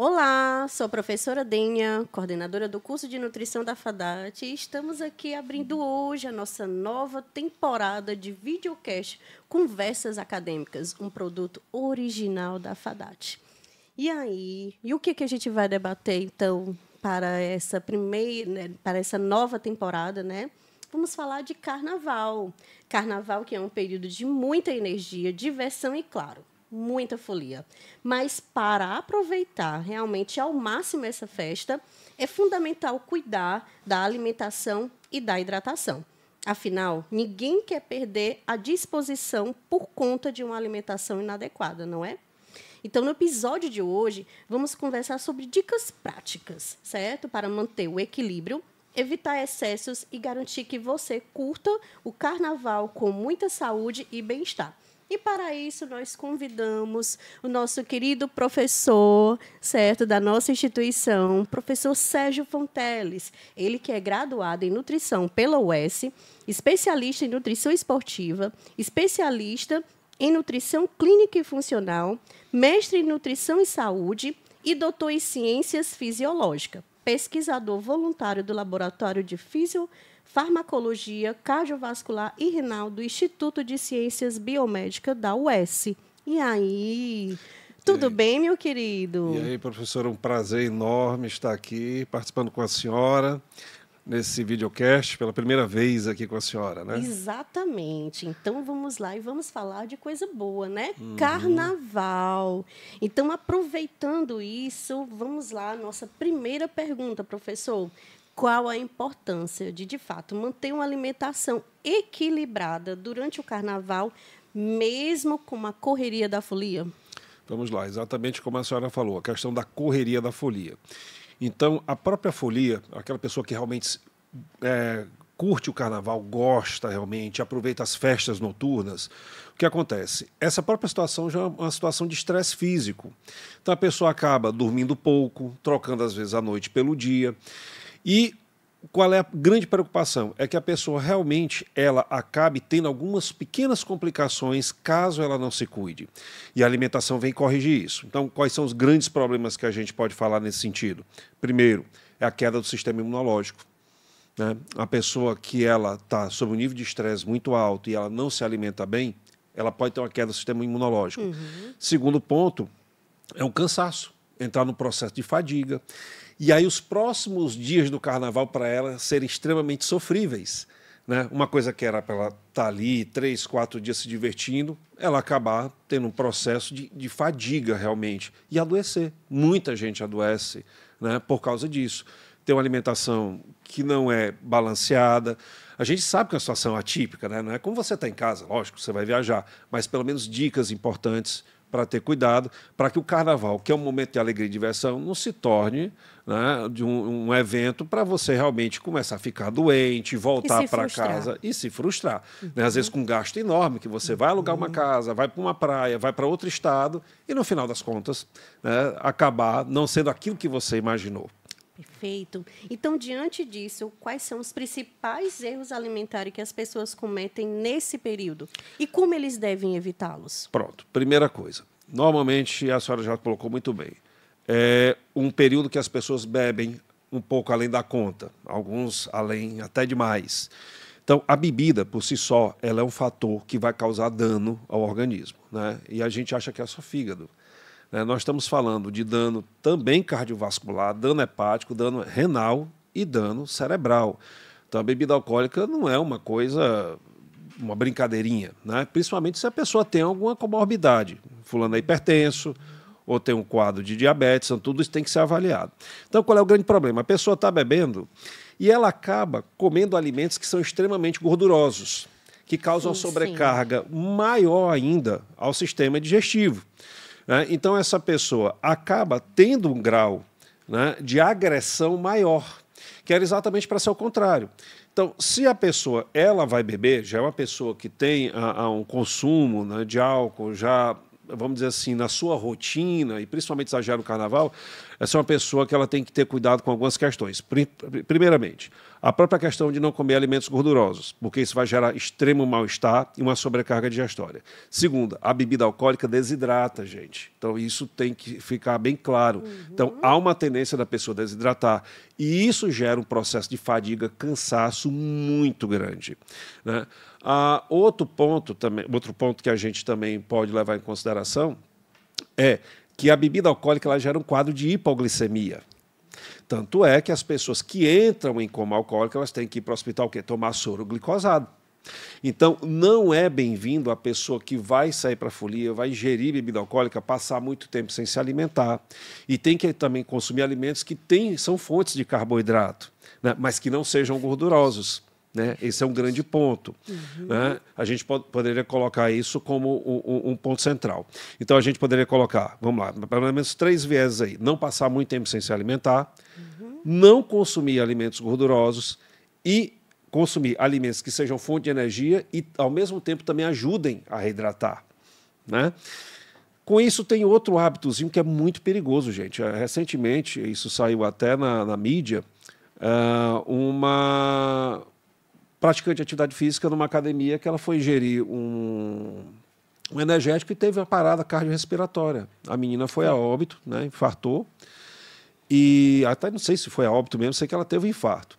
Olá, sou a professora Denha, coordenadora do curso de nutrição da FADAT, e estamos aqui abrindo hoje a nossa nova temporada de videocast Conversas Acadêmicas, um produto original da FADAT. E aí, o que a gente vai debater, então, para essa para essa nova temporada, né? Vamos falar de carnaval. Carnaval que é um período de muita energia, diversão e, claro, muita folia. Mas para aproveitar realmente ao máximo essa festa, é fundamental cuidar da alimentação e da hidratação. Afinal, ninguém quer perder a disposição por conta de uma alimentação inadequada, não é? Então, no episódio de hoje, vamos conversar sobre dicas práticas, certo? Para manter o equilíbrio, evitar excessos e garantir que você curta o carnaval com muita saúde e bem-estar. E, para isso, nós convidamos o nosso querido professor, certo, da nossa instituição, professor Sérgio Fonteles. Ele que é graduado em nutrição pela UES, especialista em nutrição esportiva, especialista em nutrição clínica e funcional, mestre em nutrição e saúde e doutor em ciências fisiológicas, pesquisador voluntário do Laboratório de Farmacologia Cardiovascular e Renal do Instituto de Ciências Biomédicas da UES. E aí, tudo bem, meu querido? E aí, professora, um prazer enorme estar aqui participando com a senhora nesse videocast, pela primeira vez aqui com a senhora, né? Exatamente. Então, vamos lá e vamos falar de coisa boa, né? Carnaval. Então, aproveitando isso, vamos lá, nossa primeira pergunta, professor. Qual a importância de fato, manter uma alimentação equilibrada durante o carnaval, mesmo com a correria da folia? Vamos lá, exatamente como a senhora falou, a questão da correria da folia. Então, a própria folia, aquela pessoa que realmente curte o carnaval, gosta realmente, aproveita as festas noturnas, o que acontece? Essa própria situação já é uma situação de estresse físico. Então, a pessoa acaba dormindo pouco, trocando às vezes a noite pelo dia. E qual é a grande preocupação? É que a pessoa realmente ela acabe tendo algumas pequenas complicações caso ela não se cuide. E a alimentação vem corrigir isso. Então, quais são os grandes problemas que a gente pode falar nesse sentido? Primeiro, é a queda do sistema imunológico, né? A pessoa que ela está sob um nível de estresse muito alto e ela não se alimenta bem, ela pode ter uma queda do sistema imunológico. Segundo ponto, é o cansaço, entrar no processo de fadiga. E aí os próximos dias do carnaval para ela serem extremamente sofríveis, né? Uma coisa que era para ela estar ali 3, 4 dias se divertindo, ela acabar tendo um processo de fadiga realmente e adoecer. Muita gente adoece, né, por causa disso. Tem uma alimentação que não é balanceada. A gente sabe que é uma situação atípica, né? Não é como você está em casa, lógico, você vai viajar, mas pelo menos dicas importantes para ter cuidado, para que o carnaval, que é um momento de alegria e diversão, não se torne, né, de um evento para você realmente começar a ficar doente, voltar para casa e se frustrar. Né? Às vezes com um gasto enorme, que você vai alugar uma casa, vai para uma praia, vai para outro estado e, no final das contas, né, acabar não sendo aquilo que você imaginou. Perfeito. Então, diante disso, quais são os principais erros alimentares que as pessoas cometem nesse período? E como eles devem evitá-los? Pronto. Primeira coisa. Normalmente, a senhora já colocou muito bem. É um período que as pessoas bebem um pouco além da conta. Alguns além até demais. Então, a bebida, por si só, ela é um fator que vai causar dano ao organismo, né? E a gente acha que é só fígado. Nós estamos falando de dano também cardiovascular, dano hepático, dano renal e dano cerebral. Então, a bebida alcoólica não é uma coisa, uma brincadeirinha, né? Principalmente se a pessoa tem alguma comorbidade. Fulano é hipertenso ou tem um quadro de diabetes, então tudo isso tem que ser avaliado. Então, qual é o grande problema? A pessoa está bebendo e ela acaba comendo alimentos que são extremamente gordurosos, que causam sobrecarga maior ainda ao sistema digestivo. Então, essa pessoa acaba tendo um grau, né, de agressão maior, que era exatamente para ser o contrário. Então, se a pessoa ela vai beber, já é uma pessoa que tem um consumo, né, de álcool já vamos dizer assim, na sua rotina, e principalmente exagerar no carnaval, essa é uma pessoa que ela tem que ter cuidado com algumas questões. Primeiramente, a própria questão de não comer alimentos gordurosos, porque isso vai gerar extremo mal-estar e uma sobrecarga digestória. Segunda, a bebida alcoólica desidrata, gente. Então, isso tem que ficar bem claro. Então, há uma tendência da pessoa desidratar, e isso gera um processo de fadiga, cansaço muito grande, né? Outro ponto que a gente também pode levar em consideração é que a bebida alcoólica ela gera um quadro de hipoglicemia. Tanto é que as pessoas que entram em coma alcoólico, elas têm que ir para o hospital o quê? Tomar soro glicosado. Então, não é bem-vindo a pessoa que vai sair para a folia, vai ingerir bebida alcoólica, passar muito tempo sem se alimentar. E tem que também consumir alimentos que são fontes de carboidrato, né, mas que não sejam gordurosos. Né? Esse é um grande ponto. Né? A gente poderia colocar isso como um ponto central. Então, a gente poderia colocar, vamos lá, pelo menos 3 vieses aí. Não passar muito tempo sem se alimentar, não consumir alimentos gordurosos e consumir alimentos que sejam fonte de energia e, ao mesmo tempo, também ajudem a reidratar. Né? Com isso, tem outro hábitozinho que é muito perigoso, gente. Recentemente, isso saiu até na mídia, uma praticante de atividade física numa academia que ela foi ingerir um energético e teve uma parada cardiorrespiratória. A menina foi a óbito, né, infartou, e até não sei se foi a óbito mesmo, sei que ela teve um infarto.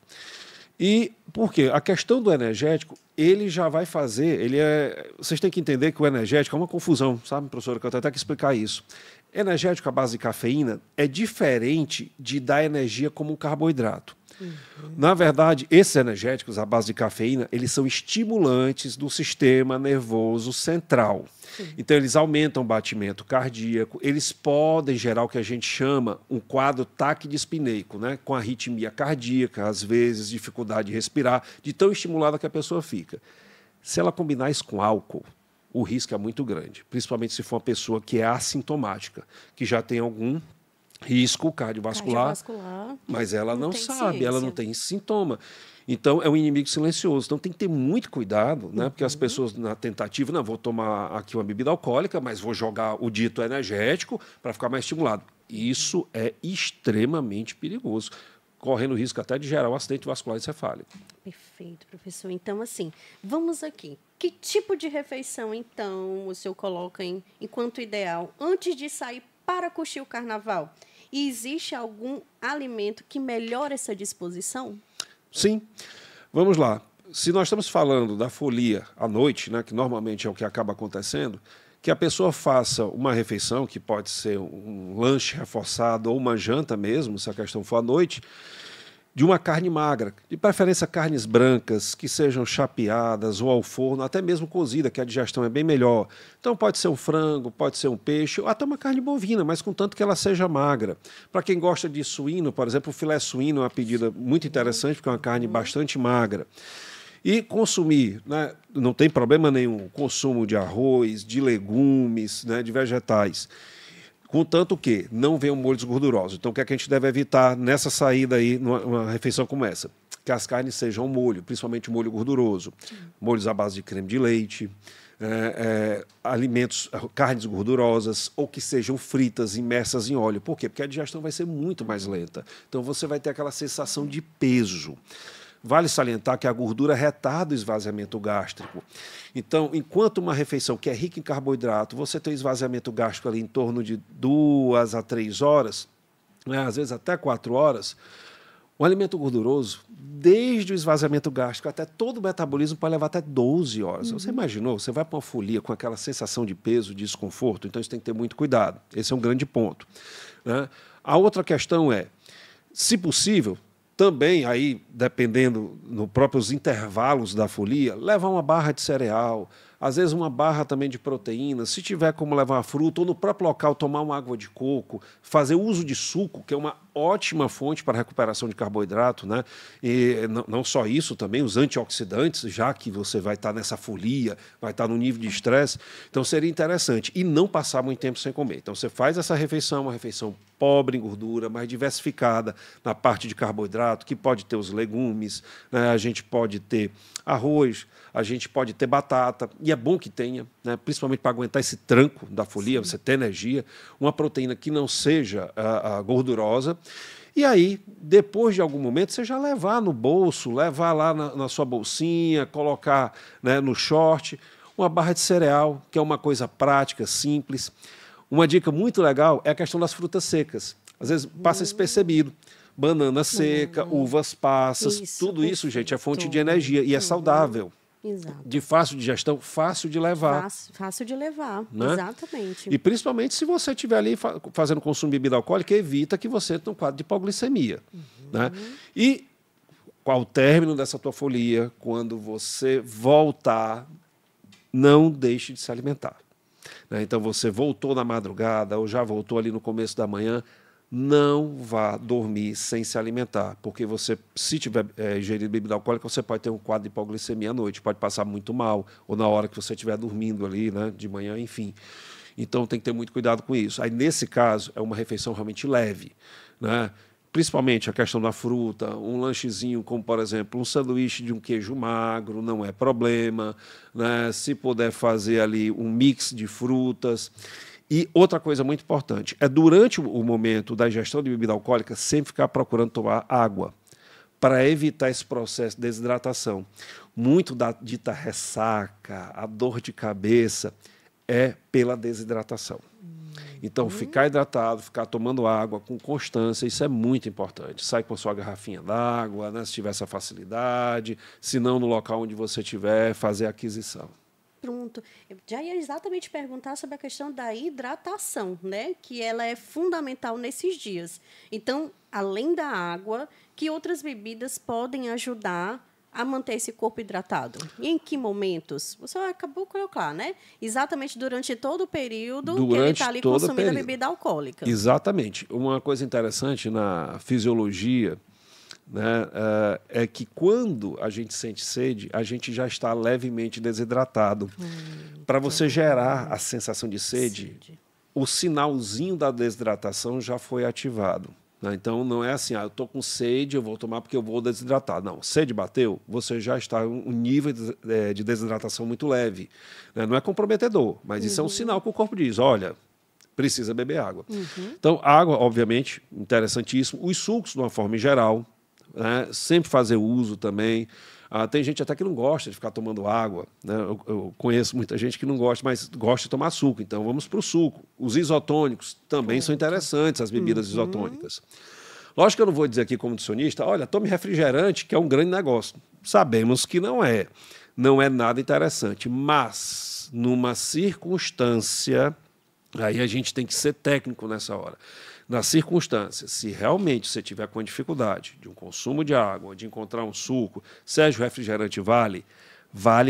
E por quê? A questão do energético, ele já vai fazer, vocês têm que entender que o energético é uma confusão, sabe, professora, que eu tenho até que explicar isso. Energético à base de cafeína é diferente de dar energia como um carboidrato. Na verdade, esses energéticos à base de cafeína, eles são estimulantes do sistema nervoso central. Então, eles aumentam o batimento cardíaco, eles podem gerar o que a gente chama um quadro taquidispineico, né? Com arritmia cardíaca, às vezes dificuldade de respirar, de tão estimulada que a pessoa fica. Se ela combinar isso com álcool, o risco é muito grande, principalmente se for uma pessoa que é assintomática, que já tem algum risco cardiovascular, mas ela não sabe, ela não tem sintoma. Então, é um inimigo silencioso. Então, tem que ter muito cuidado, né? Porque as pessoas, na tentativa, não, vou tomar aqui uma bebida alcoólica, mas vou jogar o dito energético para ficar mais estimulado. Isso é extremamente perigoso, correndo o risco até de gerar um acidente vascular encefálico. Perfeito, professor. Então, assim, vamos aqui. Que tipo de refeição, então, o senhor coloca enquanto ideal antes de sair para curtir o carnaval? E existe algum alimento que melhore essa disposição? Sim. Vamos lá. Se nós estamos falando da folia à noite, né, que normalmente é o que acaba acontecendo, que a pessoa faça uma refeição, que pode ser um lanche reforçado ou uma janta mesmo, se a questão for à noite, de uma carne magra, de preferência carnes brancas, que sejam chapeadas ou ao forno, até mesmo cozida, que a digestão é bem melhor. Então pode ser um frango, pode ser um peixe, ou até uma carne bovina, mas contanto que ela seja magra. Para quem gosta de suíno, por exemplo, o filé suíno é uma pedida muito interessante, porque é uma carne bastante magra. E consumir, né, não tem problema nenhum, o consumo de arroz, de legumes, né, de vegetais. Contanto que não venham molhos gordurosos. Então, o que é que a gente deve evitar nessa saída aí, numa refeição como essa? Que as carnes sejam molho, principalmente molho gorduroso. Molhos à base de creme de leite, alimentos, carnes gordurosas, ou que sejam fritas, imersas em óleo. Por quê? Porque a digestão vai ser muito mais lenta. Então, você vai ter aquela sensação de peso. Vale salientar que a gordura retarda o esvaziamento gástrico. Então, enquanto uma refeição que é rica em carboidrato, você tem um esvaziamento gástrico ali em torno de 2 a 3 horas, né, às vezes até 4 horas, o alimento gorduroso, desde o esvaziamento gástrico até todo o metabolismo, pode levar até 12 horas. Você imaginou? Você vai para uma folia com aquela sensação de peso, de desconforto, então isso tem que ter muito cuidado. Esse é um grande ponto. Né? A outra questão é, se possível, também, aí, dependendo nos próprios intervalos da folia, levar uma barra de cereal, às vezes uma barra também de proteína, se tiver como levar uma fruta, ou no próprio local tomar uma água de coco, fazer uso de suco, que é uma ótima fonte para recuperação de carboidrato, né? E não só isso, também os antioxidantes, já que você vai estar nessa folia, vai estar no nível de estresse, então seria interessante. E não passar muito tempo sem comer. Então você faz essa refeição, uma refeição pobre em gordura, mas diversificada na parte de carboidrato, que pode ter os legumes, né? A gente pode ter arroz, a gente pode ter batata, e é bom que tenha, né, principalmente para aguentar esse tranco da folia, você ter energia, uma proteína que não seja gordurosa. E aí, depois de algum momento, você já levar no bolso, levar lá na sua bolsinha, colocar, né, no short, uma barra de cereal, que é uma coisa prática, simples. Uma dica muito legal é a questão das frutas secas. Às vezes passa despercebido. Banana seca, uvas passas, tudo isso, gente, é fonte de energia e é saudável. Exato. De fácil digestão, fácil de levar. Fácil de levar, né? Exatamente. E principalmente se você estiver ali fazendo consumo de bebida alcoólica, evita que você tenha um quadro de hipoglicemia. Né? E ao término dessa tua folia, quando você voltar, não deixe de se alimentar. Né? Então, você voltou na madrugada ou já voltou ali no começo da manhã, não vá dormir sem se alimentar, porque você, se tiver ingerido bebida alcoólica, você pode ter um quadro de hipoglicemia à noite, pode passar muito mal, ou na hora que você estiver dormindo ali, né, de manhã, enfim. Então, tem que ter muito cuidado com isso. Aí, nesse caso, é uma refeição realmente leve, né? Principalmente a questão da fruta, um lanchezinho como, por exemplo, um sanduíche de um queijo magro, não é problema, né? Se puder fazer ali um mix de frutas. E outra coisa muito importante, é durante o momento da ingestão de bebida alcoólica, sempre ficar procurando tomar água, para evitar esse processo de desidratação. Muito da dita ressaca, a dor de cabeça, é pela desidratação. Então, ficar hidratado, ficar tomando água com constância, isso é muito importante. Sai com a sua garrafinha d'água, né, se tiver essa facilidade, se não no local onde você estiver, fazer a aquisição. Pronto. Eu já ia exatamente perguntar sobre a questão da hidratação, né? Que ela é fundamental nesses dias. Então, além da água, que outras bebidas podem ajudar a manter esse corpo hidratado? E em que momentos? Você acabou de colocar, né? Exatamente durante todo o período que ele está ali consumindo a bebida alcoólica. Exatamente. Uma coisa interessante na fisiologia, né, é que quando a gente sente sede, a gente já está levemente desidratado. Para você gerar a sensação de sede, o sinalzinho da desidratação já foi ativado. Né? Então, não é assim, eu estou com sede, eu vou tomar porque eu vou desidratar. Não, sede bateu, você já está em um nível de desidratação muito leve. Né? Não é comprometedor, mas isso é um sinal que o corpo diz, olha, precisa beber água. Então, água, obviamente, interessantíssimo. Os sucos, de uma forma geral, né? Sempre fazer uso também. Tem gente até que não gosta de ficar tomando água. Né? Eu conheço muita gente que não gosta, mas gosta de tomar suco. Então, vamos para o suco. Os isotônicos também são interessantes, as bebidas isotônicas. Lógico que eu não vou dizer aqui como nutricionista, olha, tome refrigerante, que é um grande negócio. Sabemos que não é. Não é nada interessante. Mas, numa circunstância, aí a gente tem que ser técnico nessa hora. Na circunstância, se realmente você tiver com dificuldade de um consumo de água, de encontrar um suco, seja o refrigerante vale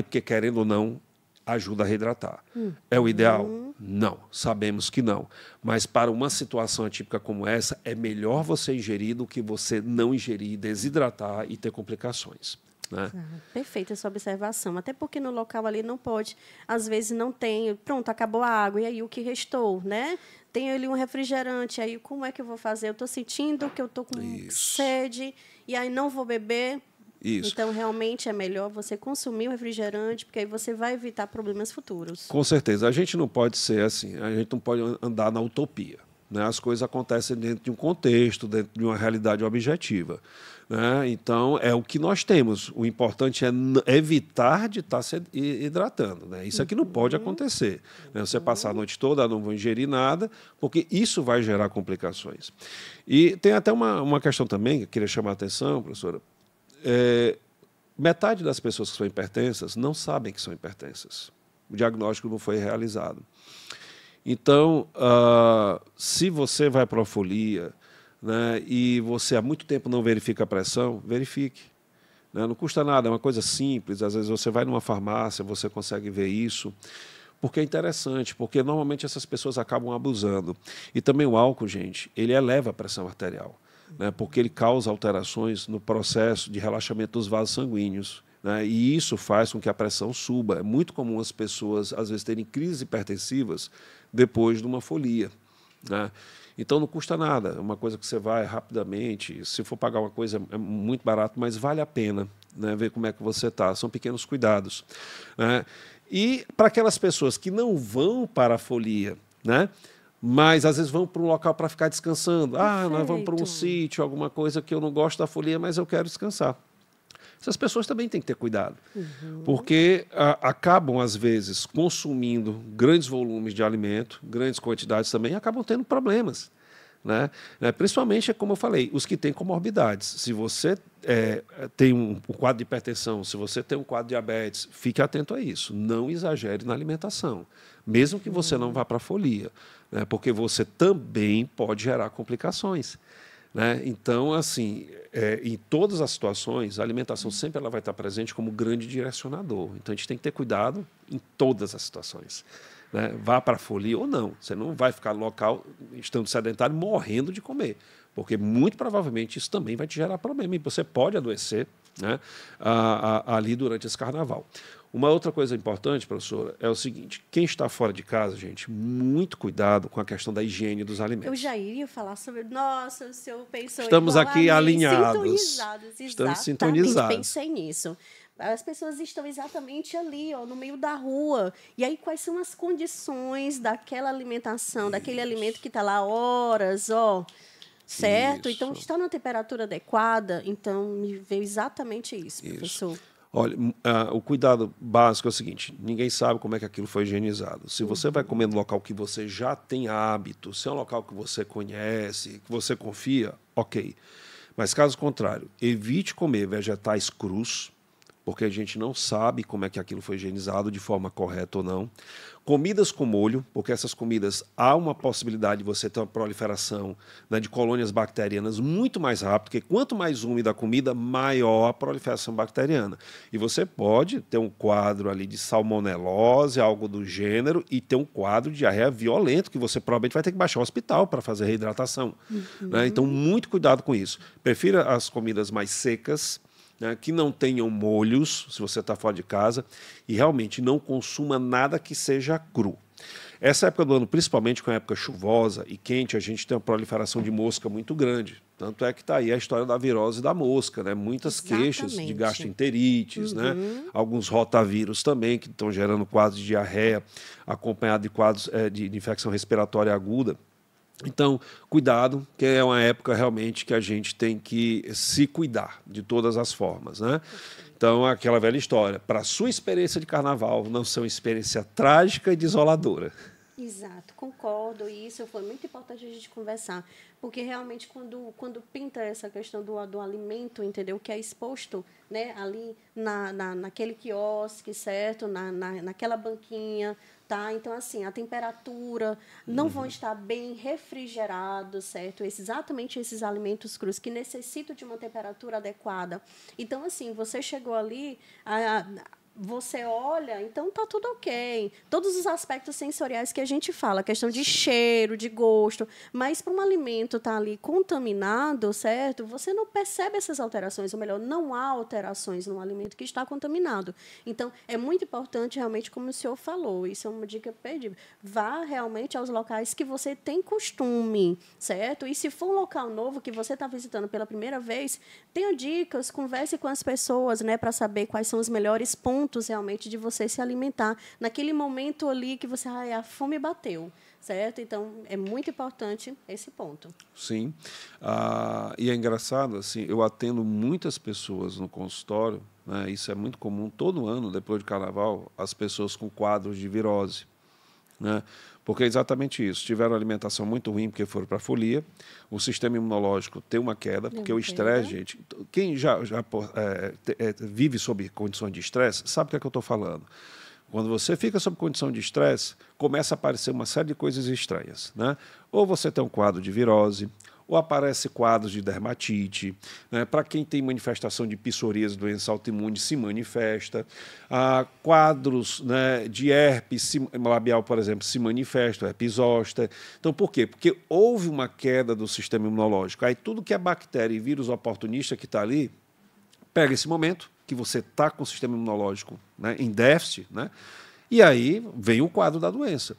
porque, querendo ou não, ajuda a reidratar. É o ideal? Não, sabemos que não. Mas para uma situação atípica como essa, é melhor você ingerir do que você não ingerir, desidratar e ter complicações. Né? Perfeita essa observação. Até porque no local ali não pode, às vezes não tem, pronto, acabou a água, e aí o que restou, né? Tem ali um refrigerante, aí como é que eu vou fazer? Eu estou sentindo que eu estou com sede, e aí não vou beber. Isso. Então, realmente, é melhor você consumir o refrigerante, porque aí você vai evitar problemas futuros. Com certeza. A gente não pode ser assim, a gente não pode andar na utopia. Né? As coisas acontecem dentro de um contexto, dentro de uma realidade objetiva. Né? Então, é o que nós temos. O importante é evitar de estar se hidratando. Né? Isso aqui não pode acontecer. Né? Você passar a noite toda, não vou ingerir nada, porque isso vai gerar complicações. E tem até uma questão também que eu queria chamar a atenção, professora. Metade das pessoas que são hipertensas não sabem que são hipertensas. O diagnóstico não foi realizado. Então, se você vai para a folia, né, e você há muito tempo não verifica a pressão, verifique. Né? Não custa nada, é uma coisa simples. Às vezes você vai numa farmácia, você consegue ver isso, porque é interessante, porque normalmente essas pessoas acabam abusando. E também o álcool, gente, ele eleva a pressão arterial, né, porque ele causa alterações no processo de relaxamento dos vasos sanguíneos. Né, e isso faz com que a pressão suba. É muito comum as pessoas, às vezes, terem crises hipertensivas depois de uma folia. Né? Então, não custa nada. É uma coisa que você vai rapidamente. Se for pagar uma coisa, é muito barato, mas vale a pena, né, ver como é que você está. São pequenos cuidados. Né? E para aquelas pessoas que não vão para a folia, né? Mas às vezes vão para um local para ficar descansando. Ah, nós vamos para um sítio, alguma coisa que eu não gosto da folia, mas eu quero descansar. Essas pessoas também têm que ter cuidado, porque acabam, às vezes, consumindo grandes volumes de alimento, grandes quantidades também, e acabam tendo problemas. Né? Principalmente, como eu falei, os que têm comorbidades. Se você tem um quadro de hipertensão, se você tem um quadro de diabetes, fique atento a isso. Não exagere na alimentação, mesmo que você não vá para a folia, né? Porque você também pode gerar complicações. Né? Então, assim, em todas as situações, a alimentação sempre ela vai estar presente como grande direcionador. Então, a gente tem que ter cuidado em todas as situações. Né? Vá para a folia ou não. Você não vai ficar no local, estando sedentário, morrendo de comer. Porque, muito provavelmente, isso também vai te gerar problema. E você pode adoecer, né, ali durante esse carnaval. Uma outra coisa importante, professora, é o seguinte: quem está fora de casa, gente, muito cuidado com a questão da higiene dos alimentos. Eu já iria falar sobre... Nossa, o senhor pensou Estamos igual aqui a mim, alinhados. sintonizados. Estamos Exatamente, sintonizados. pensei nisso. As pessoas estão exatamente ali, ó, no meio da rua. E aí, quais são as condições daquela alimentação, daquele alimento que está lá horas, ó, certo? Isso. Então, está na temperatura adequada. Então, me veio exatamente isso, professor. Olha, o cuidado básico é o seguinte: ninguém sabe como é que aquilo foi higienizado. Se você vai comer no local que você já tem hábito, se é um local que você conhece, que você confia, ok. Mas, caso contrário, evite comer vegetais crus, porque a gente não sabe como é que aquilo foi higienizado de forma correta ou não. Comidas com molho, porque essas comidas há uma possibilidade de você ter uma proliferação, né, de colônias bacterianas muito mais rápido, porque quanto mais úmida a comida, maior a proliferação bacteriana. E você pode ter um quadro ali de salmonelose, algo do gênero, e ter um quadro de diarreia violento, que você provavelmente vai ter que baixar ao hospital para fazer reidratação. Né? Então, muito cuidado com isso. Prefira as comidas mais secas, né, que não tenham molhos, se você está fora de casa, e realmente não consuma nada que seja cru. Essa época do ano, principalmente com a época chuvosa e quente, a gente tem uma proliferação de mosca muito grande. Tanto é que está aí a história da virose da mosca, né? Muitas queixas de gastroenterites, né? Alguns rotavírus também, que estão gerando quadros de diarreia, acompanhado de quadros de infecção respiratória aguda. Então, cuidado, que é uma época realmente que a gente tem que se cuidar de todas as formas, né? Então, aquela velha história: para a sua experiência de carnaval não ser uma experiência trágica e desoladora. Exato, concordo. E isso foi muito importante a gente conversar, porque realmente quando pinta essa questão do alimento, entendeu, que é exposto, né, ali naquele quiosque, certo, naquela banquinha, tá? Então, assim, a temperatura não vão estar bem refrigerados, certo? Exatamente esses alimentos crus que necessitam de uma temperatura adequada. Então, assim, você chegou ali, você olha, então tá tudo ok. Todos os aspectos sensoriais que a gente fala, questão de cheiro, de gosto, mas para um alimento estar ali contaminado, certo? Você não percebe essas alterações, ou melhor, não há alterações no alimento que está contaminado. Então, é muito importante, realmente, como o senhor falou, isso é uma dica perdida. Vá realmente aos locais que você tem costume, certo? E se for um local novo que você está visitando pela primeira vez, tenha dicas, converse com as pessoas, né, para saber quais são os melhores pontos realmente de você se alimentar naquele momento ali que você, a fome bateu, certo? Então, é muito importante esse ponto. Sim. E é engraçado, assim, eu atendo muitas pessoas no consultório, né, isso é muito comum, todo ano, depois de carnaval, as pessoas com quadros de virose. Né? Porque é exatamente isso. Tiveram alimentação muito ruim porque foram para a folia, o sistema imunológico tem uma queda, porque o estresse, gente... Quem já vive sob condições de estresse, sabe o que é que eu estou falando. Quando você fica sob condição de estresse, começa a aparecer uma série de coisas estranhas. Né? Ou você tem um quadro de virose, ou aparece quadros de dermatite, né? Para quem tem manifestação de psoríase, doença autoimune, se manifesta. Quadros, né, de herpes labial, por exemplo, se manifestam, herpes zoster. Então, por quê? Porque houve uma queda do sistema imunológico. Aí tudo que é bactéria e vírus oportunista que está ali, pega esse momento que você está com o sistema imunológico, né, em déficit, né, e aí vem o quadro da doença.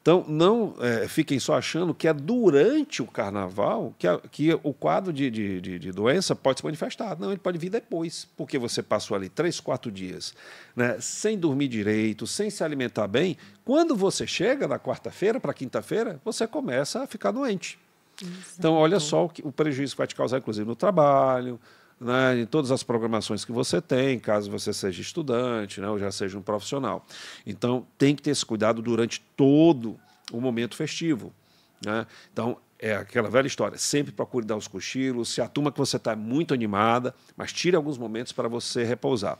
Então, não fiquem só achando que é durante o carnaval que o quadro de doença pode se manifestar. Não, ele pode vir depois, porque você passou ali 3, 4 dias, né, sem dormir direito, sem se alimentar bem. Quando você chega na quarta-feira para quinta-feira, você começa a ficar doente. Exato. Então, olha só o prejuízo que vai te causar, inclusive, no trabalho, né, em todas as programações que você tem, caso você seja estudante, né, ou já seja um profissional. Então, tem que ter esse cuidado durante todo o momento festivo, né? Então, é aquela velha história, sempre procure dar os cochilos, se a turma que você está é muito animada, mas tire alguns momentos para você repousar.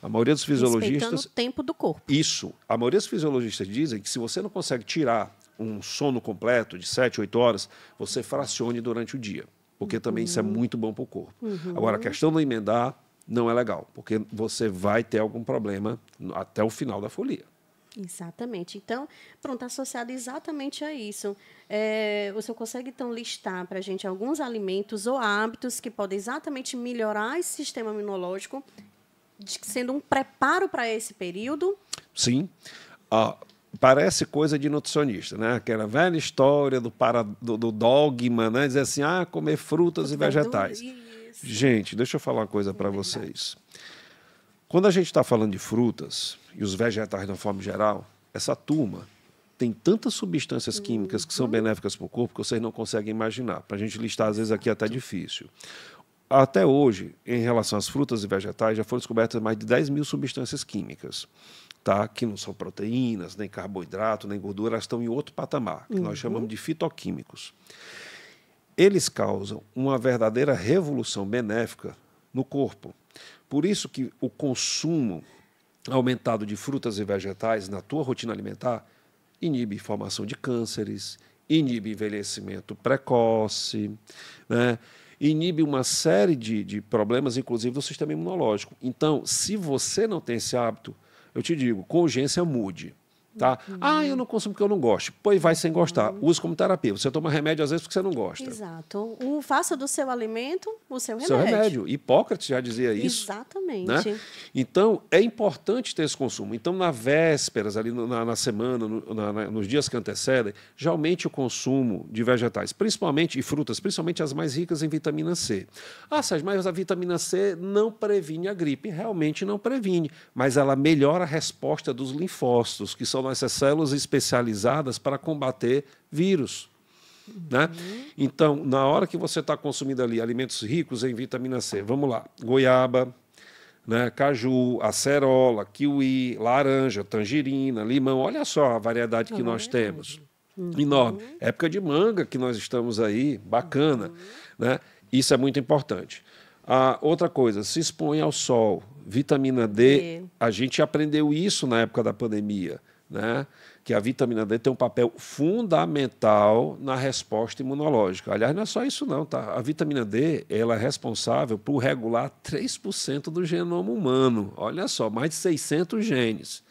A maioria dos fisiologistas... Respeitando o tempo do corpo. Isso. A maioria dos fisiologistas dizem que se você não consegue tirar um sono completo de 7, 8 horas, você fracione durante o dia, porque também isso é muito bom para o corpo. Agora, a questão de emendar não é legal, porque você vai ter algum problema até o final da folia. Exatamente. Então, pronto, associado exatamente a isso. O senhor consegue, então, listar para a gente alguns alimentos ou hábitos que podem exatamente melhorar esse sistema imunológico, sendo um preparo para esse período? Sim. Parece coisa de nutricionista, né? Aquela velha história do dogma, né? Dizer assim, comer frutas e vegetais. Isso. Gente, deixa eu falar uma coisa para vocês. Quando a gente está falando de frutas e os vegetais de uma forma geral, essa turma tem tantas substâncias químicas que são benéficas para o corpo que vocês não conseguem imaginar. Para a gente listar, às vezes, aqui é até difícil. Até hoje, em relação às frutas e vegetais, já foram descobertas mais de 10 mil substâncias químicas, tá? Que não são proteínas, nem carboidrato, nem gordura, elas estão em outro patamar, que nós chamamos de fitoquímicos. Eles causam uma verdadeira revolução benéfica no corpo. Por isso que o consumo aumentado de frutas e vegetais na tua rotina alimentar inibe formação de cânceres, inibe envelhecimento precoce, né? Inibe uma série de problemas, inclusive do sistema imunológico. Então, se você não tem esse hábito, eu te digo, com urgência mude. Tá? Eu não consumo porque eu não gosto. Pois vai sem gostar. Use como terapia. Você toma remédio às vezes porque você não gosta. Exato. Faça do seu alimento o seu remédio. Seu remédio. Hipócrates já dizia isso. Exatamente. Né? Então, é importante ter esse consumo. Então, na vésperas, ali na semana, nos dias que antecedem, já aumente o consumo de vegetais, principalmente, e frutas, principalmente as mais ricas em vitamina C. Sérgio, mas a vitamina C não previne a gripe. Realmente não previne, mas ela melhora a resposta dos linfócitos, que são essas células especializadas para combater vírus. Né? Então, na hora que você está consumindo ali alimentos ricos em vitamina C, vamos lá, goiaba, né, caju, acerola, kiwi, laranja, tangerina, limão, olha só a variedade que nós temos. Enorme. Época de manga que nós estamos aí, bacana. Né? Isso é muito importante. Outra coisa, se expõe ao sol. Vitamina D, a gente aprendeu isso na época da pandemia, né? Que a vitamina D tem um papel fundamental na resposta imunológica. Aliás, não é só isso não, tá? A vitamina D ela é responsável por regular 3% do genoma humano. Olha só, mais de 600 genes.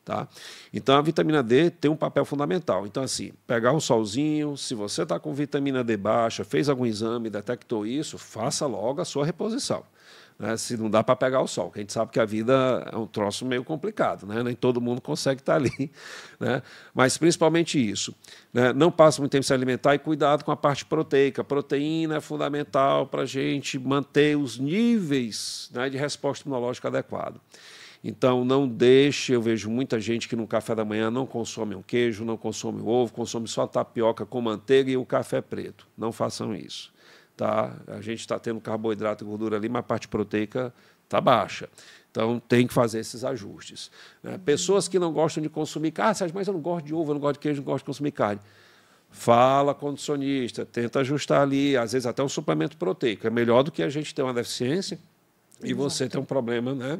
Tá? Então, a vitamina D tem um papel fundamental. Então, assim, pegar um solzinho, se você está com vitamina D baixa, fez algum exame, detectou isso, faça logo a sua reposição. Né? Se não dá para pegar o sol, que a gente sabe que a vida é um troço meio complicado, né? Nem todo mundo consegue estar ali. Né? Mas, principalmente isso. Né? Não passe muito tempo sem alimentar e cuidado com a parte proteica. A proteína é fundamental para a gente manter os níveis, né, de resposta imunológica adequado. Então, não deixe, eu vejo muita gente que no café da manhã não consome um queijo, não consome um ovo, consome só tapioca com manteiga e o café preto. Não façam isso. Tá? A gente está tendo carboidrato e gordura ali, mas a parte proteica está baixa. Então, tem que fazer esses ajustes. Né? Pessoas que não gostam de consumir carne, mas eu não gosto de ovo, eu não gosto de queijo, eu não gosto de consumir carne. Fala com o nutricionista, tenta ajustar ali, às vezes até um suplemento proteico. É melhor do que a gente ter uma deficiência e você ter um problema, né?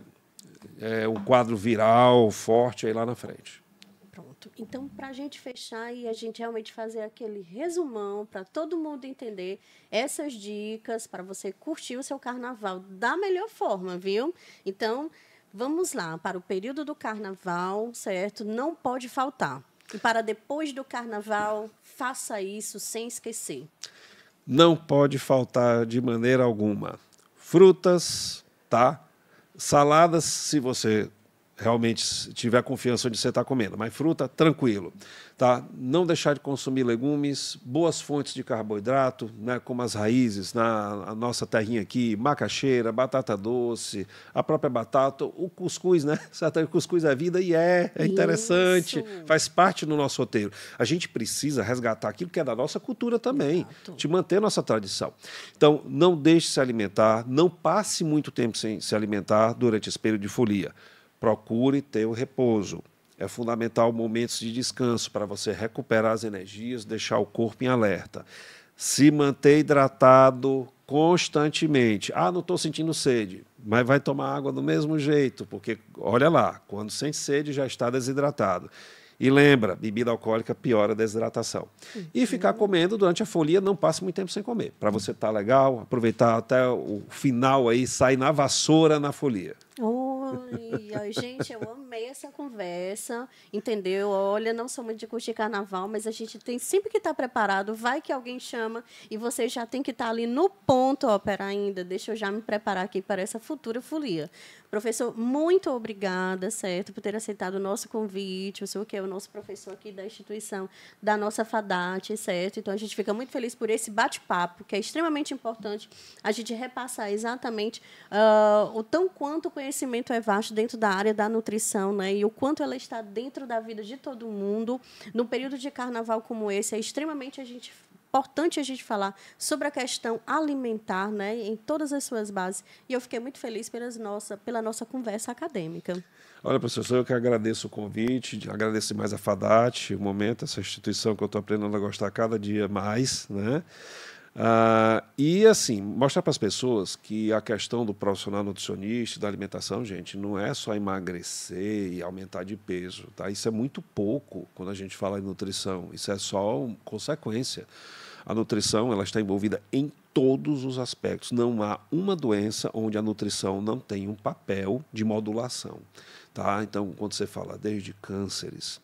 Um quadro viral forte aí lá na frente. Pronto. Então, para a gente fechar e a gente realmente fazer aquele resumão para todo mundo entender essas dicas para você curtir o seu carnaval da melhor forma, viu? Então, vamos lá. Para o período do carnaval, certo? Não pode faltar. E para depois do carnaval, faça isso sem esquecer. Não pode faltar de maneira alguma. Frutas, tá? Saladas, se você realmente tiver confiança onde você está comendo. Mas fruta, tranquilo. Tá? Não deixar de consumir legumes, boas fontes de carboidrato, né, como as raízes, na nossa terrinha aqui, macaxeira, batata doce, a própria batata, o cuscuz, né? O cuscuz é vida e é interessante, Isso. faz parte do nosso roteiro. A gente precisa resgatar aquilo que é da nossa cultura também, Exato. de manter nossa tradição. Então, não deixe de se alimentar, não passe muito tempo sem se alimentar durante esse período de folia. Procure ter o repouso. É fundamental momentos de descanso para você recuperar as energias, deixar o corpo em alerta. Se manter hidratado constantemente. Ah, não estou sentindo sede, mas vai tomar água do mesmo jeito, porque, olha lá, quando sente sede já está desidratado. E lembra, bebida alcoólica piora a desidratação. E ficar comendo durante a folia, não passe muito tempo sem comer. Para você estar legal, aproveitar até o final aí, sair na vassoura na folia. Oi, gente, eu amei essa conversa, entendeu? Olha, não sou muito de curtir carnaval, mas a gente tem sempre que estar preparado. Vai que alguém chama e você já tem que estar ali no ponto. Ó, pera ainda, deixa eu já me preparar aqui para essa futura folia. Professor, muito obrigada, certo, por ter aceitado o nosso convite. O senhor que é o nosso professor aqui da instituição, da nossa FADAT, certo? Então, a gente fica muito feliz por esse bate-papo, que é extremamente importante a gente repassar exatamente o tão quanto o conhecimento é vasto dentro da área da nutrição, né? E o quanto ela está dentro da vida de todo mundo. No período de carnaval como esse, é extremamente importante a gente falar sobre a questão alimentar, né, em todas as suas bases. E eu fiquei muito feliz pela nossa conversa acadêmica. Olha, professor, eu que agradeço o convite, agradeço mais a FADAT, o momento, essa instituição que eu estou aprendendo a gostar cada dia mais, né? E, assim, mostrar para as pessoas que a questão do profissional nutricionista, da alimentação, gente, não é só emagrecer e aumentar de peso, tá? Isso é muito pouco quando a gente fala em nutrição, isso é só uma consequência. A nutrição, ela está envolvida em todos os aspectos. Não há uma doença onde a nutrição não tem um papel de modulação, tá? Então, quando você fala desde cânceres,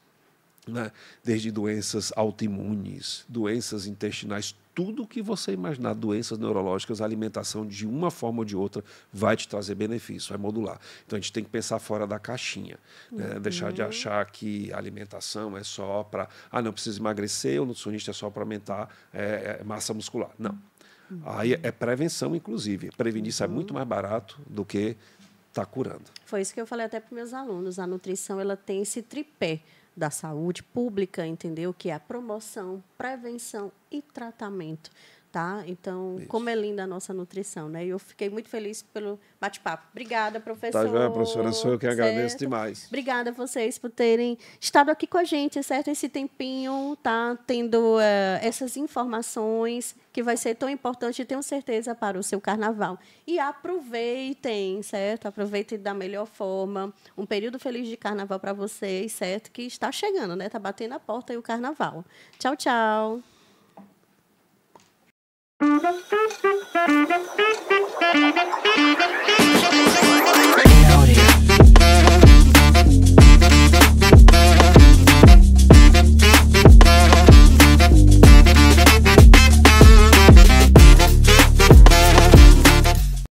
né, desde doenças autoimunes, doenças intestinais, tudo que você imaginar, doenças neurológicas, a alimentação, de uma forma ou de outra, vai te trazer benefício, vai modular. Então, a gente tem que pensar fora da caixinha, né? Deixar de achar que a alimentação é só para... não precisa emagrecer, o nutricionista é só para aumentar massa muscular. Não. Aí é prevenção, inclusive. Prevenir sai muito mais barato do que estar curando. Foi isso que eu falei até para os meus alunos. A nutrição, ela tem esse tripé da saúde pública, entendeu? Que é a promoção, prevenção e tratamento, tá? Então, isso. Como é linda a nossa nutrição, né? E eu fiquei muito feliz pelo bate-papo. Obrigada, professor. Tá joia, professora, sou eu que agradeço demais. Obrigada a vocês por terem estado aqui com a gente, certo? Esse tempinho, tá? Tendo essas informações que vai ser tão importante, tenho certeza, para o seu carnaval. E aproveitem, certo? Aproveitem da melhor forma. Um período feliz de carnaval para vocês, certo? Que está chegando, né? Está batendo a porta aí o carnaval. Tchau, tchau.